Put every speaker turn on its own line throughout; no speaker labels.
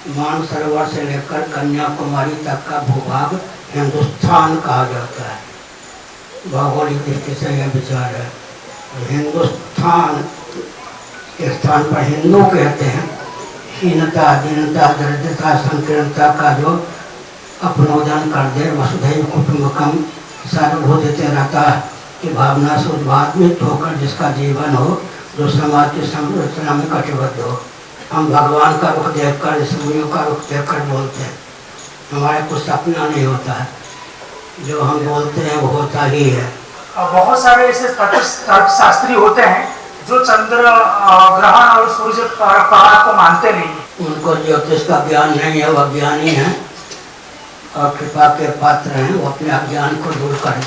मानसरोवर से लेकर कन्याकुमारी तक का भूभाग हिंदुस्तान कहा जाता है। भौगोलिक दृष्टि से यह विचार है। हिंदुस्तान के स्थान पर हिंदू कहते हैं। हीनता, दीनता, दरिद्रता, संकीर्णता का जो अपनोदन कर दे, वसुधैव कुटुंबकम सर्वभूतिते रहता की भावना से उद्भावित होकर जिसका जीवन हो, जो समाज की संरचना में कटिबद्ध हो। हम भगवान का रुख देखकर, ऋषिमुनियों का रुख देखकर बोलते हैं। हमारे कुछ सपना नहीं होता है, जो हम बोलते हैं वो होता ही है।
बहुत सारे ऐसे तर्कशास्त्री होते हैं जो चंद्र ग्रहण और सूर्य पराग को मानते नहीं।
उनको ज्योतिष का ज्ञान नहीं है, वह ज्ञानी है और कृपा के पात्र हैं। वो अपने अज्ञान को दूर करें।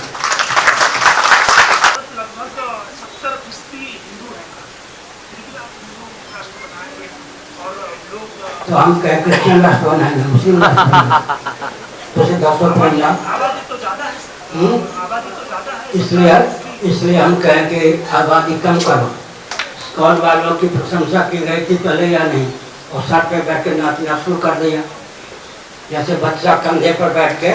लगभग 70% हिंदू हैं, लेकिन आप हिंदू राष्ट्र बनाएंगे और लोग
तो हम क्या क्रिश्चियन राष्ट्र बनाएंगे, मुस्लिम राष्ट्र बनाएंगे? तो उसे 10%
आबादी तो ज्यादा है, आबादी तो ज्यादा है।
इसलिए हम कहें कि आबादी कम करो। स्कॉल वालों की प्रशंसा की गई थी पहले या नहीं, और सर पे बैठ के नाचना शुरू कर दिया। जैसे बच्चा कंधे पर बैठ के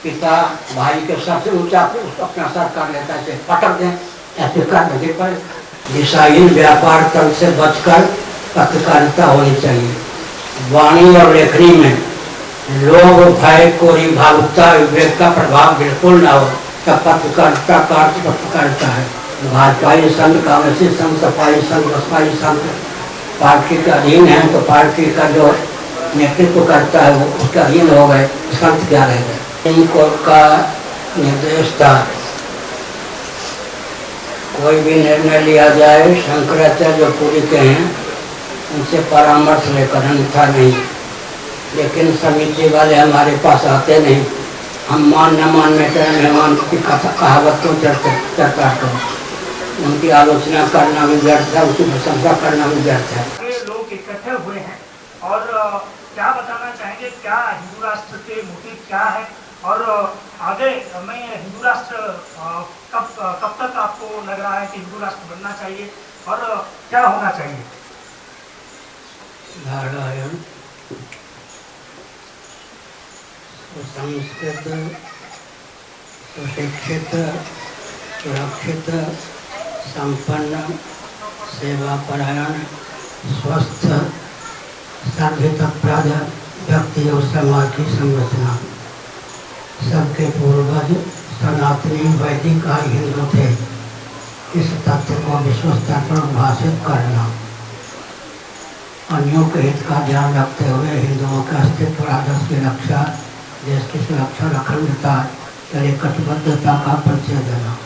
पिता भाई के सर से ऊंचा अपना सर कर लेता है, पटक दें, ऐसे कर दें पर दिशाहीन व्यापार तंत्र से बचकर पत्रकारिता होनी चाहिए। वाणी और लेखनी में लोग, भय, कोरी, भावुकता, विवेक का प्रभाव बिल्कुल ना हो, तब पत्रकारिता का अर्थ पत्रकारिता है। भाजपाई संघ, कांग्रेसी संघ, सपाई संघ, बसपाई संघ पार्टी के अधीन है, तो पार्टी का जो नेतृत्व करता है वो उसका अधीन हो गए, संत क्या रह गए। इनको का निर्देश था कोई भी निर्णय लिया जाए, शंकराचार्य जो पूरी के हैं उनसे परामर्श लेकर, अन्यथा नहीं। लेकिन समिति वाले हमारे पास आते नहीं। हम मान न मान में मेहमान की कहावतों चर्चा करो, उनकी आलोचना करना भी व्यर्थ है, उनकी प्रशंसा करना भी व्यर्थ है।
लोग इकट्ठे हुए हैं और क्या बताना चाहेंगे, क्या हिंदू राष्ट्र के मोटिव क्या है और आगे में हिंदू राष्ट्र कब तक आपको लग रहा है कि हिंदू राष्ट्र बनना चाहिए और क्या होना चाहिए?
नारायण सुसंस्कृत, सुशिक्षित, सुरक्षित, संपन्न, सेवापरायण, स्वस्थ, सर्वहितप्रद व्यक्ति और समाज की संरचना। सबके पूर्वज सनातनी वैदिक आर्य हिंदू थे। इस तथ्य को विश्व स्तर पर उद्भाषित करना, अन्यों के हित का ध्यान रखते हुए हिंदुओं के अस्तित्व और आदर्श की रक्षा, देश की सुरक्षा, अखंडता के लिए कटिबद्धता का परिचय देना।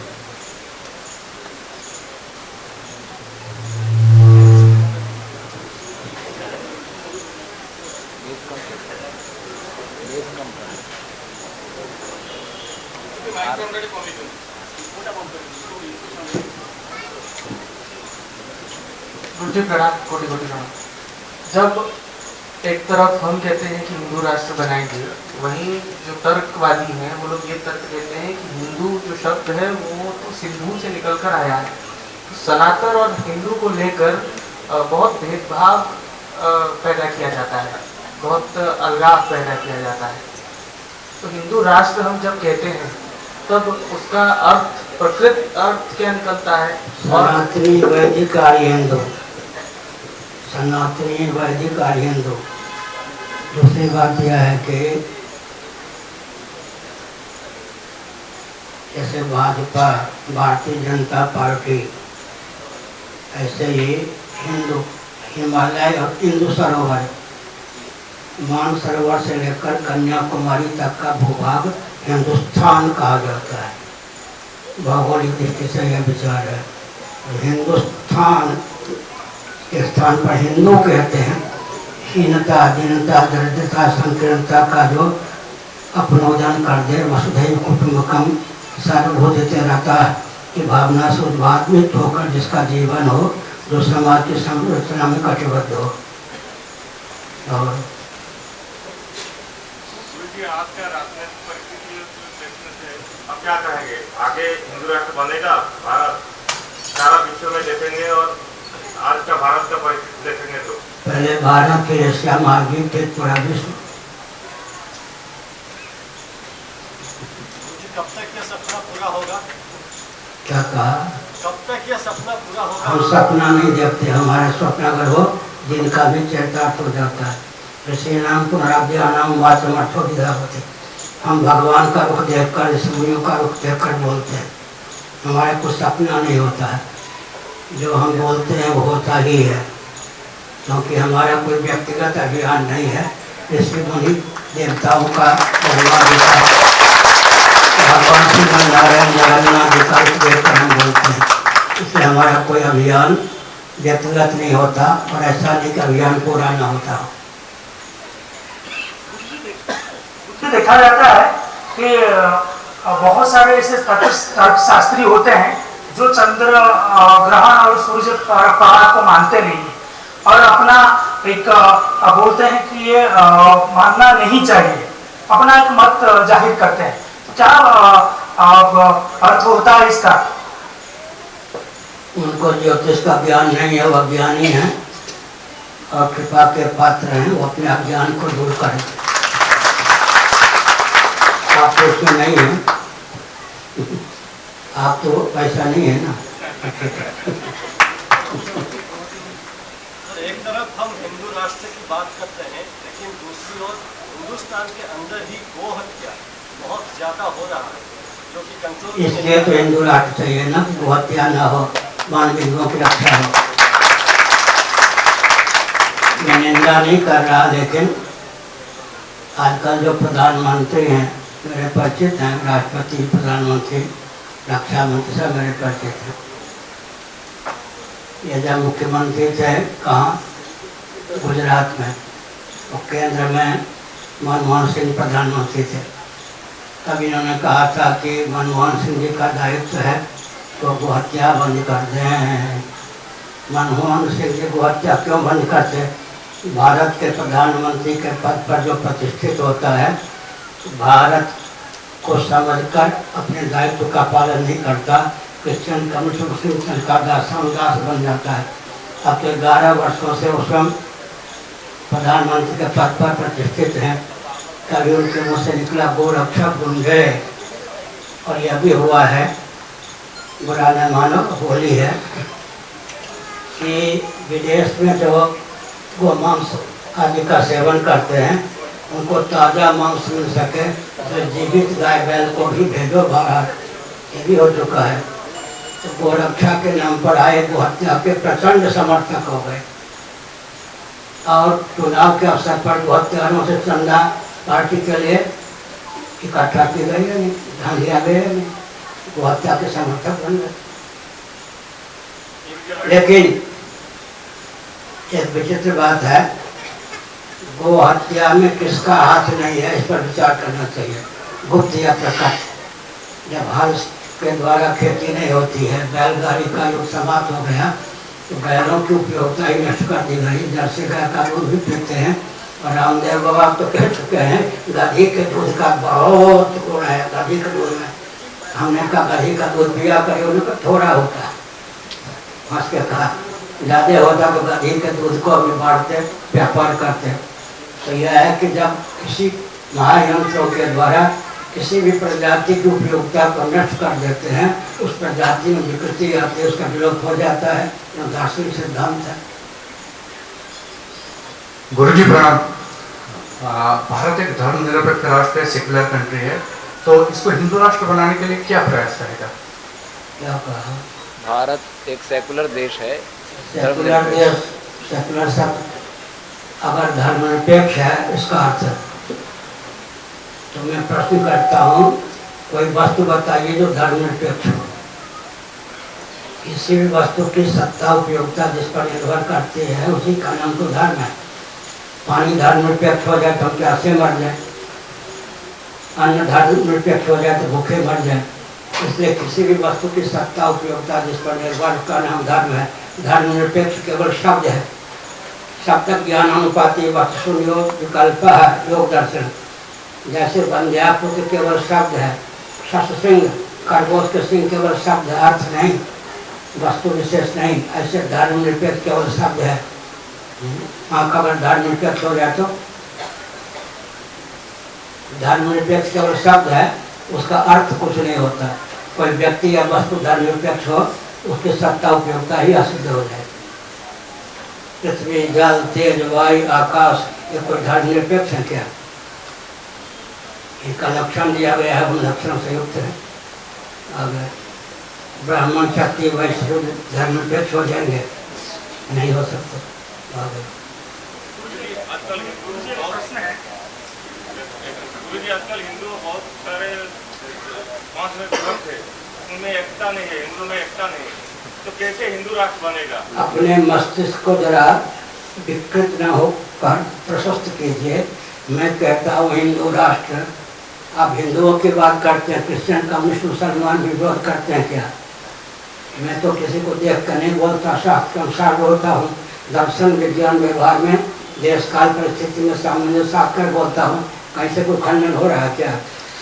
गुरुजी प्रणाम, कोटि कोटि प्रणाम। जब एक तरफ हम कहते हैं कि हिंदू राष्ट्र बनाएंगे, वहीं जो तर्कवादी हैं वो लोग ये तर्क देते हैं कि हिंदू जो शब्द है वो तो सिंधु से निकल कर आया है। तो सनातन और हिंदू को लेकर बहुत भेदभाव पैदा किया जाता है, बहुत अलगाव पैदा किया जाता है। तो हिंदू राष्ट्र हम जब कहते हैं तब उसका अर्थ, प्रकृत अर्थ क्या निकलता है?
सनातनी वैदिक आर्य हिंदू, सनातनी वैदिक आर्य हिंदू। दूसरी बात यह है कि जैसे भाजपा, भारतीय जनता पार्टी, ऐसे ही हिंदू, हिमालय और हिंदू सरोवर, मानसरोवर से लेकर कन्याकुमारी तक का भूभाग हिंदुस्तान कहा जाता है। भौगोलिक दृष्टि से यह विचार है। हिंदुस्तान के स्थान पर हिंदू कहते हैं। हीनता, दीनता, दरिद्रता, संकीर्णता का जो अपनोदन कर दे, वसुधैव कुटुंबकम सर्वभूतिते रहता की भावना से उद्भावित होकर जिसका जीवन हो, जो समाज की संरचना में कटिबद्ध हो। और
आज क्या राजनीतिक परिस्थिति से अब क्या कहेंगे? आगे हिंदू राष्ट्र बनेगा, भारत सारा विश्व में देखेंगे और आज का भारत का परिस्थिति देखेंगे तो
पहले भारत फिर एशिया महाद्वीप फिर पूरा विश्व।
कब तक यह सपना पूरा होगा?
क्या कहा?
कब तक यह सपना पूरा होगा?
हम सपना नहीं देखते, हमारे स्वप्न अगर हो दिन का भी चरितार्थ हो जाता है। ऋषि नाम पुनराव्या नाम वाचमर्थो विधा होते। हम भगवान का रुख देखकर, ऋषियों का रुख देखकर बोलते हैं, हमारे कुछ सपना नहीं होता है। जो हम बोलते हैं वो होता ही है, क्योंकि हमारा कोई व्यक्तिगत अभियान नहीं है। ऋषि मुनि देवताओं का भगवान श्री नारायण जगन्नाथ जी का रुख देखकर हम बोलते हैं, इसलिए हमारा कोई अभियान व्यक्तिगत नहीं होता और ऐसा नहीं कि अभियान पूरा न होता हो।
देखा जाता है कि बहुत सारे ऐसे तर्कशास्त्री होते हैं जो चंद्र ग्रहण और सूर्य पहाड़ को मानते नहीं है और अपना एक बोलते हैं कि ये मानना नहीं चाहिए, अपना एक मत जाहिर करते हैं। क्या अर्थ होता है इसका?
उनको ज्योतिष का ज्ञान नहीं है, वह ज्ञानी हैं और कृपा के पात्र हैं, वो अपने अज्ञान को दूर करें। आप तो उसमें नहीं हैं, आप तो पैसा नहीं है ना।
एक तरफ हम हिंदू राष्ट्र की बात करते हैं, लेकिन दूसरी ओर हिंदुस्तान के अंदर ही गो हत्या बहुत ज्यादा हो रहा है, जो कि कंट्रोल।
इसलिए तो हिंदू राष्ट्र चाहिए ना, गो हत्या न हो, मानवीयों की रक्षा हो। मैं निंदा नहीं कर रहा, लेकिन आजकल जो प्रधानमंत्री हैं मेरे परिचित हैं, राष्ट्रपति, प्रधानमंत्री, रक्षा मंत्री सब मेरे परिचित हैं। ये जब मुख्यमंत्री थे कहाँ, गुजरात में, और केंद्र में मनमोहन सिंह प्रधानमंत्री थे, तब इन्होंने कहा था कि मनमोहन सिंह जी का दायित्व है तो गो हत्या बंद कर दें। मनमोहन सिंह जी गो हत्या क्यों बंद करते? भारत के प्रधानमंत्री के पद पर जो प्रतिष्ठित होता है, भारत को समझकर अपने दायित्व का पालन नहीं करता, क्रिश्चियन कम्युनिस्ट का दास बन जाता है। अब तो 11 वर्षों से वो स्वयं प्रधानमंत्री के पद पर प्रतिष्ठित हैं, कभी उनके मुँह से निकला गो रक्षक बन गए। और यह भी हुआ है, बुरा न मानो, होली है कि विदेश में जो गो मांस आदि का सेवन करते हैं, उनको ताज़ा मांस मिल सके तो जीवित गाय बैल को भी भेजो बाहर, ये भी हो चुका है। तो गो रक्षा के नाम पर आए गो हत्या के प्रचंड समर्थक हो गए और चुनाव के अवसर पर गो हत्यारों से चंदा पार्टी के लिए इकट्ठा की गई है, ध्यान दिया गया है, गो हत्या के समर्थक बन गए। लेकिन एक विचित्र बात है, गो हत्या में किसका हाथ नहीं है, इस पर विचार करना चाहिए। गुप्त या प्रकट, जब हल के द्वारा खेती नहीं होती है, बैलगाड़ी का युग समाप्त हो गया, तो बैलों की उपयोगिता ही नष्ट कर दी गई। जर्सी गाय का दूध भी पीते हैं और रामदेव बाबा तो कह चुके हैं गधी के दूध का बहुत गुण है, गधी के दूध में। हमने कहा गधी का दूध पिया करिए, उन्होंने कहा थोड़ा होता है, हंस के कहा ज़्यादा होता तो गधी के दूध को भी बांटते, व्यापार करते। तो यह है कि जब किसी महायंत्रों के द्वारा किसी भी प्रजाति की उपयोगिता को नष्ट कर देते हैं, उस प्रजाति में विकृति आती है, उसका विलोप हो जाता है, यह दार्शनिक सिद्धांत है।
गुरुजी प्रणाम। भारत एक धर्मनिरपेक्ष राष्ट्र है, सेक्युलर कंट्री है, तो इसको हिंदू राष्ट्र बनाने के लिए क्या प्रयास रहेगा?
क्या कहा?
भारत एक सेकुलर देश है,
सेकुलर देश, सेकुलर शब्द अगर धर्मनिरपेक्ष है इसका अर्थ, तो मैं प्रश्न करता हूँ, कोई वस्तु बताइए जो धर्मनिरपेक्ष हो। किसी भी वस्तु की सत्ता उपयोगिता जिस पर निर्भर करती है, उसी का नाम तो धर्म है। पानी धर्मनिरपेक्ष हो जाए तो हम प्यासे मर जाए, अन्न धर्मनिरपेक्ष हो जाए तो भूखे मर जाए। इसलिए किसी भी वस्तु की सत्ता उपयोगिता जिस पर निर्भर का नाम धर्म है। धर्मनिरपेक्ष केवल शब्द है, शब्द ज्ञान अनुपाति वस्तु योग विकल्प है, योग दर्शन। जैसे बंध्यापुत्र केवल शब्द है, शस्त्र सिंह खरगोश के सिंह केवल शब्द है, अर्थ नहीं, वस्तु विशेष नहीं। ऐसे धर्मनिरपेक्ष केवल शब्द है, आँख अगर धर्मनिरपेक्ष हो जाए तो धर्मनिरपेक्ष केवल शब्द है, उसका अर्थ कुछ नहीं होता। कोई व्यक्ति या वस्तु धर्मनिरपेक्ष हो, उसकी सत्ता उपयोगिता ही असिद्ध हो जाए। पृथ्वी, जल, तेज, वायु, आकाश, ये कोई धर्मनिरपेक्ष है क्या? इनका लक्षण दिया गया है, उन लक्षणों से युक्त है। अगर ब्राह्मण, क्षत्रिय, वैश्य धर्मनिरपेक्ष हो जाएंगे, नहीं हो सकते।
आजकल हिंदू बहुत सारे 5 में धर्म थे, उनमें एकता नहीं है, हिंदू में एकता नहीं है, तो कैसे हिंदू राष्ट्र बनेगा? अपने
मस्तिष्क को जरा विकृत न हो कर प्रशस्त कीजिए। मैं कहता हूँ हिंदू राष्ट्र, आप हिंदुओं की बात करते हैं, क्रिश्चियन, कम्युनिस्ट, मुसलमान भी विरोध करते हैं क्या? मैं तो किसी को देख कर नहीं बोलता, शास्त्र के अनुसार बोलता हूँ। दर्शन, विज्ञान, व्यवहार में देश काल परिस्थिति में सामंजस्य साध कर बोलता हूँ। कैसे कोई खंडन हो रहा है क्या?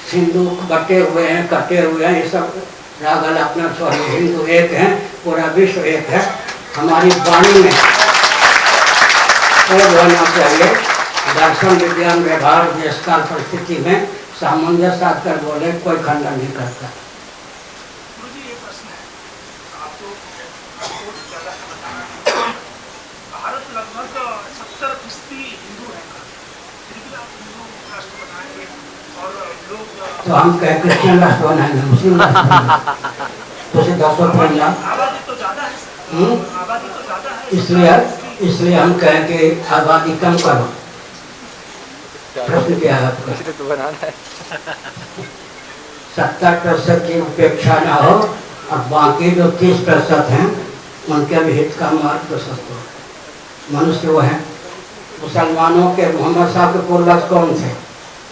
हिंदू बटे हुए हैं, कटे हुए हैं, ये सब रागल अपना छोड़िए। हिंदू एक है, पूरा विश्व एक है। हमारी वाणी में बोध होना चाहिए। दर्शन, विज्ञान, व्यवहार, देश काल परिस्थिति में सामंजस्य साध कर बोले, कोई खंडन नहीं करता।
भारत लगभग 70% हिंदू है, फिर भी आप हिंदू राष्ट्र बनाएंगे और लोग
तो हम कहें क्रिश्चियन राष्ट्र बनाएंगे, मुस्लिम राष्ट्र बनाएंगे, तो उसे 10%
आबादी तो ज़्यादा है, आबादी तो ज़्यादा है,
इसलिए हम कहें कि आबादी कम करो। प्रश्न क्या है आपका? 70% की उपेक्षा न हो और बाकी जो 30% हैं उनके भी हित का मार्ग प्रशस्त हो। मनुष्य वो है। मुसलमानों के मोहम्मद साहब के पूर्वज कौन थे?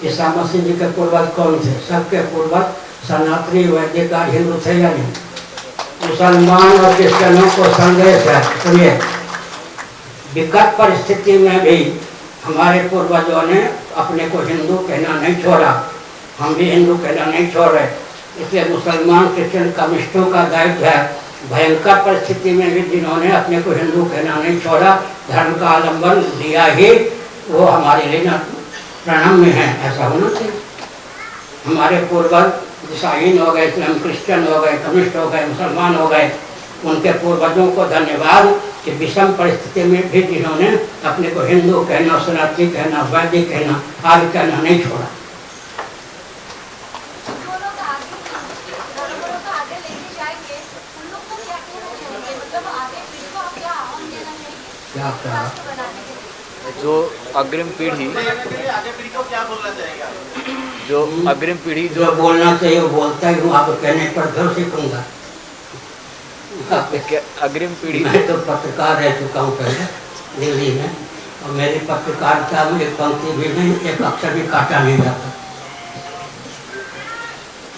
ईसा मसीह जी के पूर्वज कौन थे? सबके पूर्वज सनातनी, वैदिक, हिंदू थे या नहीं? मुसलमान और क्रिश्चियनों को संदेश है, सुनिए, विकट परिस्थिति में भी हमारे पूर्वजों ने अपने को हिंदू कहना नहीं छोड़ा, हम भी हिंदू कहना नहीं छोड़ रहे। इसलिए मुसलमान, क्रिश्चियन, कम्युनिस्टों का दायित्व है भयंकर परिस्थिति में भी जिन्होंने अपने को हिंदू कहना नहीं छोड़ा, धर्म का आलम्बन दिया ही, वो हमारे लिए प्रणम्य है। ऐसा होना चाहिए। हमारे पूर्वज ईसाई हो गए, इस्लाम, क्रिश्चियन हो गए, कम्युनिस्ट हो गए, मुसलमान हो गए, उनके पूर्वजों को धन्यवाद कि विषम परिस्थिति में भी जिन्होंने अपने को हिंदू कहना, सनातनी कहना, वैदिक कहना, आदि कहना नहीं छोड़ा। क्या कहा?
जो अग्रिम पीढ़ी,
क्या बोलना चाहेगा?
जो अग्रिम पीढ़ी
जो बोलना चाहिए वो बोलता ही हूँ, आप कहने पर फिर सीखूंगा।
अग्रिम पीढ़ी,
मैं तो पत्रकार रह चुका हूँ पहले दिल्ली में, और मेरी पत्रकारिता में एक पंक्ति भी नहीं, एक अक्षर भी काटा नहीं जाता।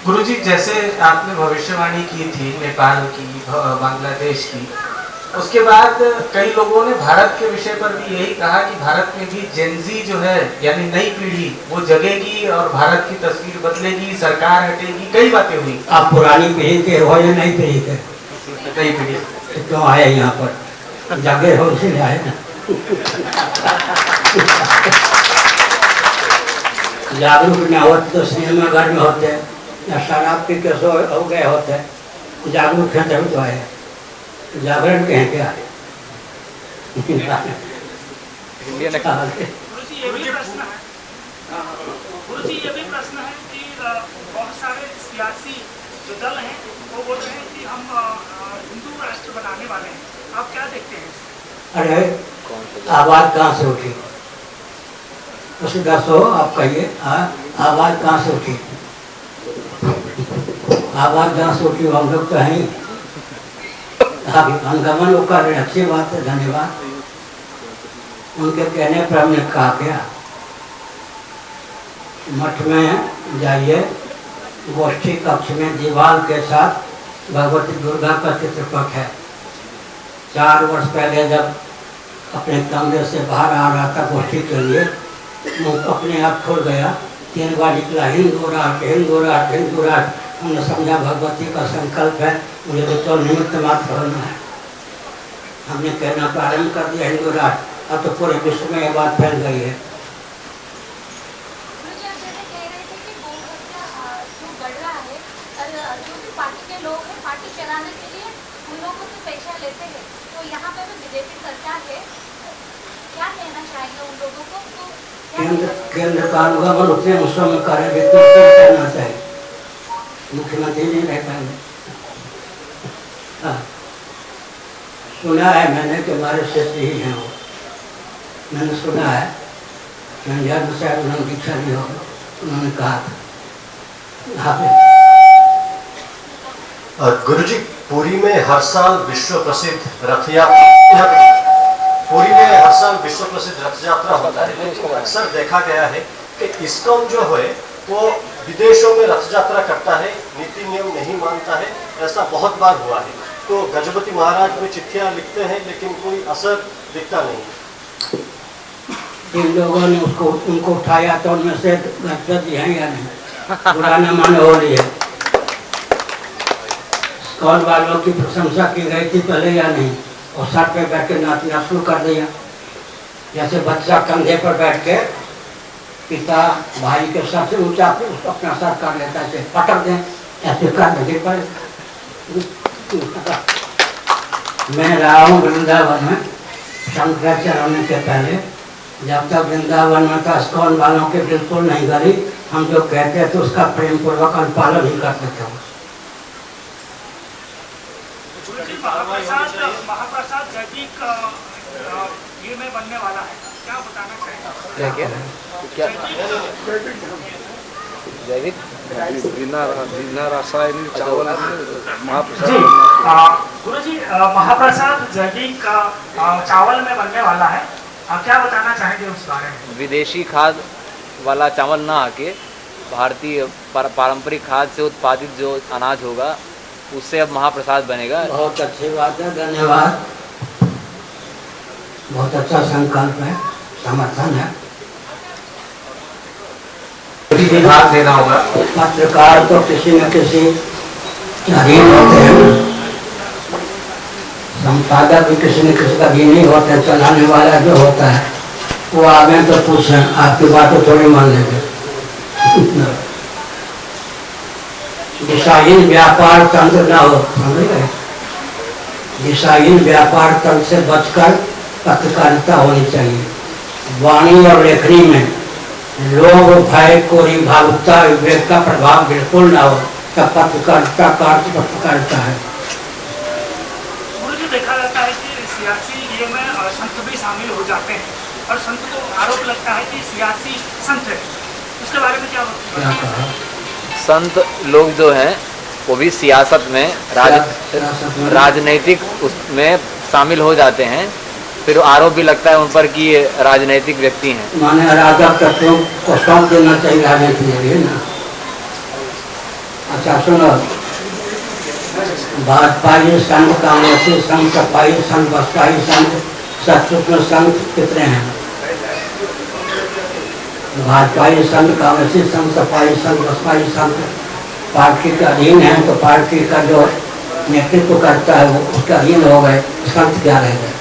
गुरुजी, जैसे आपने भविष्यवाणी की थी नेपाल की, बांग्लादेश की, उसके बाद कई लोगों ने भारत के विषय पर भी यही कहा कि भारत में भी जेनजी जो है, यानी नई पीढ़ी, वो जगेगी और भारत की तस्वीर बदलेगी, सरकार हटेगी, कई बातें हुई।
आप पुरानी पीढ़ी के हो या नई पीढ़ी के?
नई पीढ़ी।
क्यों आए यहाँ पर? जगे हो इसलिए आए ना। जागरूक न होते तो सिनेमा घर में होते, या शराब पी के सो हो गए होते। जागरूक है तभी तो आए। जागरण के हैं क्या?
गुरुजी ये भी प्रश्न है कि बहुत सारे सियासी जो दल हैं वो बोल रहे हैं कि हम हिंदू राष्ट्र बनाने वाले हैं, आप क्या देखते हैं?
अरे आवाज कहाँ से उठी? उसे दसो, आप कहिए आवाज कहाँ से उठी? आवाज कहाँ से उठी? हम लोग तो हैं, अनुगमन वो कर रहे, अच्छी बात है, धन्यवाद। उनके कहने पर हमने कहा क्या, मठ में जाइए, गोष्ठी कक्ष में दीवार के साथ भगवती दुर्गा का चित्रपट है। 4 वर्ष पहले जब अपने कमरे से बाहर आ रहा था गोष्ठी के लिए, मुँह अपने आप खुल गया, 3 बार निकला, हिंदू राष्ट्र, हिंदू राष्ट्र, हिंदू राष्ट्र। हमने समझा भगवती का संकल्प है, मुझे तो निमित्त मात्र होना है। हमने कहना प्रारंभ कर दिया हिंदू राष्ट्र। अब तो पूरे विश्व में ये बात फैल गई है।
मुझे आप जैसे कह रहे थे कि गौ हत्या जो बढ़ रहा है और जो भी पार्टी के लोग हैं पार्टी चलाने के लिए उन लोगों से पैसा लेते हैं, तो यहाँ पे भी बीजेपी सरकार है, क्या कहना चाहेंगे उन लोगों को? तो
केंद्र का अनुगमन उतने मुस्लिम में करेंगे तो कहना चाहिए, मुख्यमंत्री नहीं रह पाएंगे। हाँ, सुना है मैंने कि हमारे शिष्य ही हैं वो, मैंने सुना है कि शायद उन्होंने दीक्षा ली हो, उन्होंने कहा
गुरुजी, पुरी में हर साल विश्व प्रसिद्ध रथ यात्रा होता है, लेकिन अक्सर देखा गया है कि इस्कॉन जो है वो विदेशों में रथ यात्रा करता है, नीति नियम नहीं मानता है, ऐसा बहुत बार हुआ है। तो गजपति महाराज में चिट्ठियां लिखते हैं लेकिन कोई असर दिखता नहीं।
इन लोगों ने उनको उठाया तो उनमें से गजपति हैं या नहीं, बुरा न मानो हो रही है। स्कॉल वालों की प्रशंसा की गई थी पहले या नहीं, और सर पे बैठ के नाचना शुरू कर दिया। जैसे बच्चा कंधे पर बैठ के पिता भाई के सर से ऊंचा अपना सर कर लेता है, पटक दें ऐसे कर देंगे पर। मैं रहा हूँ वृंदावन में शंकराचार्य होने के पहले, जब तक वृंदावन में था स्कॉल वालों के बिल्कुल नहीं गरी, हम जो कहते थे उसका प्रेम पूर्वक अनुपालन ही करते थे।
महाप्रसाद जैविक ये में बनने वाला है, क्या बताना चाहेंगे?
क्या जैविक बिना रासायनिक चावल
जी गुरु जी, महाप्रसाद जैविक चावल में बनने वाला है, क्या बताना चाहेंगे उस बारे में?
विदेशी खाद वाला चावल ना आके भारतीय पारंपरिक खाद से उत्पादित जो अनाज होगा उससे अब महाप्रसाद बनेगा।
बहुत अच्छी बात है, धन्यवाद। बहुत अच्छा संकल्प है, समर्थन है।
हाथ देना होगा।
पत्रकार तो किसी न किसी अधीन होते हैं, संपादक भी किसी न किसी का अधीन नहीं होते, चलाने वाला जो होता है वो आगे तो पूछें, आपकी बात तो थोड़ी मान लेंगे। दिशाहीन व्यापार तंत्र न हो, समझ गए? दिशाहीन व्यापार तंत्र से बचकर पत्रकारिता होनी चाहिए। वाणी और लेखनी में लोभ, भय, कोरी, भावुकता, विवेक का प्रभाव बिल्कुल न हो, तब पत्रकारिता का अर्थ पत्रकारिता है।
गुरुजी, देखा जाता है कि सियासी ये में संत भी शामिल हो जाते हैं और संत को आरोप लगता है कि सियासी संत है, उसके बारे में क्या
कहा?
संत लोग जो हैं वो भी सियासत में राजनीतिक उसमें शामिल हो जाते हैं, फिर आरोप भी लगता है उन पर कि ये राजनीतिक व्यक्ति हैं।
माने अराजक तत्वों को सौंप देना चाहिए राजनीति के लिए ना। अच्छा सुनो, भाजपाई संघ, कांग्रेसी संघ, सपाई संघ, बसपाई संघ, सत्युग्न संघ कितने हैं? भाजपाई संघ, कांग्रेसी संघ, सपाई संघ, बसपाई संघ पार्टी के अधीन है, तो पार्टी का जो नेतृत्व करता है वो उसके अधीन हो गए, संत क्या रह गए?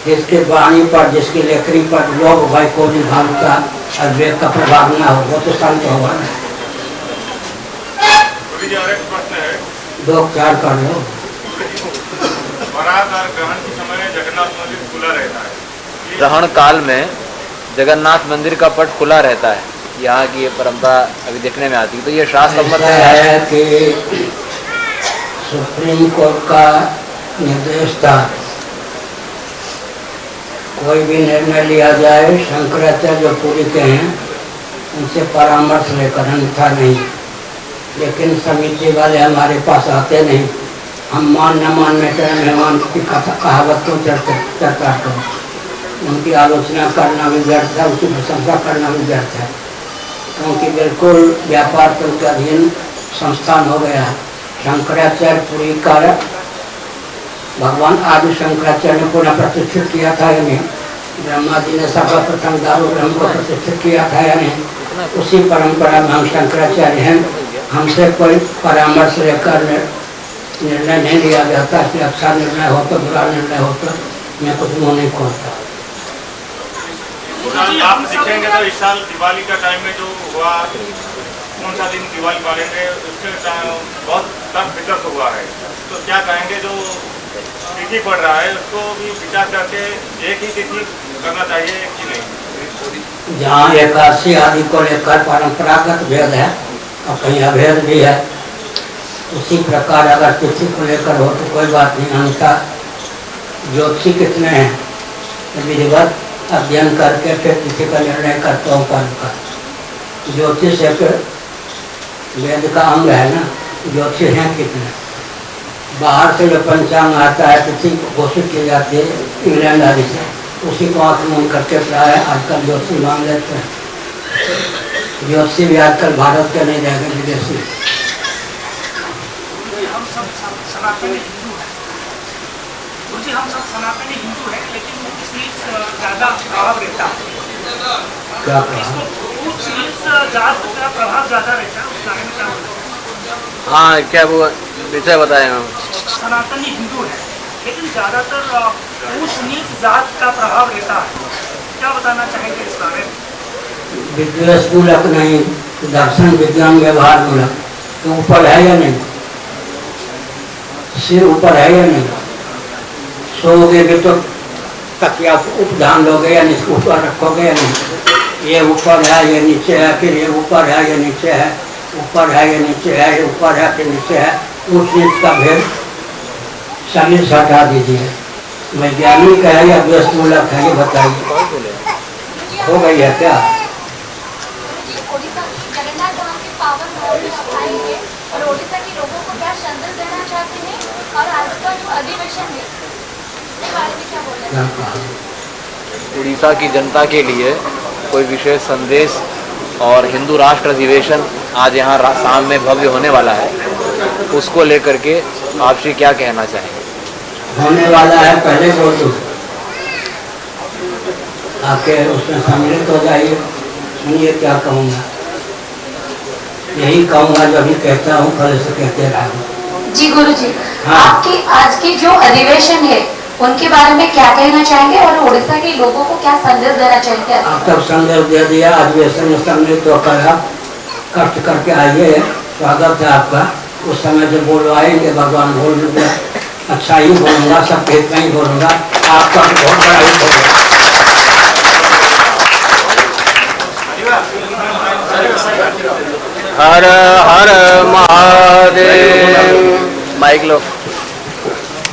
जिसके वाणी पर, जिसकी लेखनी पर लोभ, भय, कोरी, भावुकता और विवेक का प्रभाव न हो, वो तो संत होगा ना। दो चार कर लो।
ग्रहण काल में जगन्नाथ मंदिर का पट खुला रहता है, यहाँ की ये परंपरा अभी देखने में आती है। तो ये शास्त्र सम्मत
है कि सुप्रीम कोर्ट का निर्देश था, कोई भी निर्णय लिया जाए शंकराचार्य जो पूरी के हैं उनसे परामर्श लेकर, अन्यथा नहीं। लेकिन समिति वाले हमारे पास आते नहीं, हम मान न मान में मेहमान की कहावत को चर्चा करो, उनकी आलोचना करना भी व्यर्थ है, उनकी प्रशंसा करना भी व्यर्थ है, क्योंकि बिल्कुल व्यापार तंत्र के अधीन संस्थान हो गया है। शंकराचार्य पूरी का भगवान आदि शंकराचार्य ने पुनः प्रतिष्ठित किया था या नहीं? ब्रह्मा जी ने सर्वप्रथम दारू ब्रह्म को प्रतिष्ठित किया था या नहीं? उसी परंपरा में हम शंकराचार्य हैं। हमसे कोई परामर्श लेकर निर्णय नहीं लिया जाता, इसलिए अच्छा निर्णय हो तो बुरा निर्णय हो तो मैं कुछ मुँह नहीं खोलता।
आप देखेंगे तो इस साल दिवाली का टाइम में जो हुआ, कौन सा दिन दिवाली पालेंगे, उसके बहुत तर्क वितर्क हुआ है। तो क्या कहेंगे, जो तिथि पड़ रहा है उसको भी विचार करके एक ही तिथि करना चाहिए कि नहीं?
जहाँ एकादशी आदि को लेकर परंपरागत भेद है और कहीं अभेद भी है, उसी प्रकार अगर तिथि को लेकर हो तो कोई बात नहीं। उनका ज्योतिषी कितने हैं, विधिवत अध्ययन करके फिर तिथि का निर्णय करता हूँ। कर्म का ज्योतिष एक वेद का अंग है ना, ज्योतिष हैं कितने। बाहर से जो पंचांग आता है, तिथि घोषित की जाती है इंग्लैंड आदि से, उसी को आक्रमण करके प्राय आजकल ज्योतिषी मान लेते हैं। ज्योतिषी भी आजकल भारत के नहीं रह गए, विदेशी।
हम सब सनातनी हिंदू हैं, गुरुजी हम सब सनातनी हिंदू हैं, लेकिन ऊंच नीच ज़्यादा प्रभाव रहता है।
क्या कहा?
ऊंच नीच जात का प्रभाव ज़्यादा रहता है, उस बारे में क्या बोलते हैं?
हाँ, क्या वो विषय बताए हम।
सनातनी हिंदू है, लेकिन ज़्यादातर ऊंच नीच जात का प्रभाव रहता है, क्या बताना चाहेंगे इस बारे में?
विद्वेष मूलक नहीं, दर्शन विज्ञान व्यवहार मूलक। तो ऊपर है या नहीं, सिर ऊपर है या नहीं, सोओगे भी तो तकिया उपधान लोगे या नहीं, ऊपर रखोगे या नहीं। ये ऊपर है, ये नीचे है, फिर ये ऊपर है, ये नीचे है, ऊपर है, ये नीचे है, ये ऊपर है, फिर नीचे है। ऊंच नीच का भेद शरीर से हटा दीजिए। वैज्ञानिक है या द्वेष मूलक है, ये बताइए। हो गई है क्या?
ओडिशा की जगन्नाथ धाम के पावन धाम में आप आएंगे और ओडिशा के लोगों को क्या संदेश देना चाहते हैं, और आज का जो अधिवेशन है इसके बारे में क्या बोलना चाहते हैं?
उड़ीसा की जनता के लिए कोई विशेष संदेश और हिंदू राष्ट्र अधिवेशन आज यहाँ शाम में भव्य होने वाला है, उसको लेकर के आपसे क्या कहना चाहेंगे?
होने वाला है, पहले बोल दो, आके उसमें सम्मिलित हो जाइए। सुनिए क्या कहूँगा, यही कहूँगा जो अभी कहता हूँ, कल से कहते रहा।
जी गुरुजी,
हाँ।
आपकी आज की जो अधिवेशन है उनके बारे में क्या कहना चाहेंगे और उड़ीसा के लोगों को क्या संदेश देना चाहेंगे?
आप तब संदेश दे दिया, अधिवेशन में सम्मिलित होकर आप कष्ट करके आइए, स्वागत है आपका। उस समय जो बोलवाएंगे भगवान बोल दिया, अच्छा ही बोलूँगा, सब हित में ही बोलूँगा, आपका बहुत बड़ा हित होगा।
हर हर महादेव। माइक लो।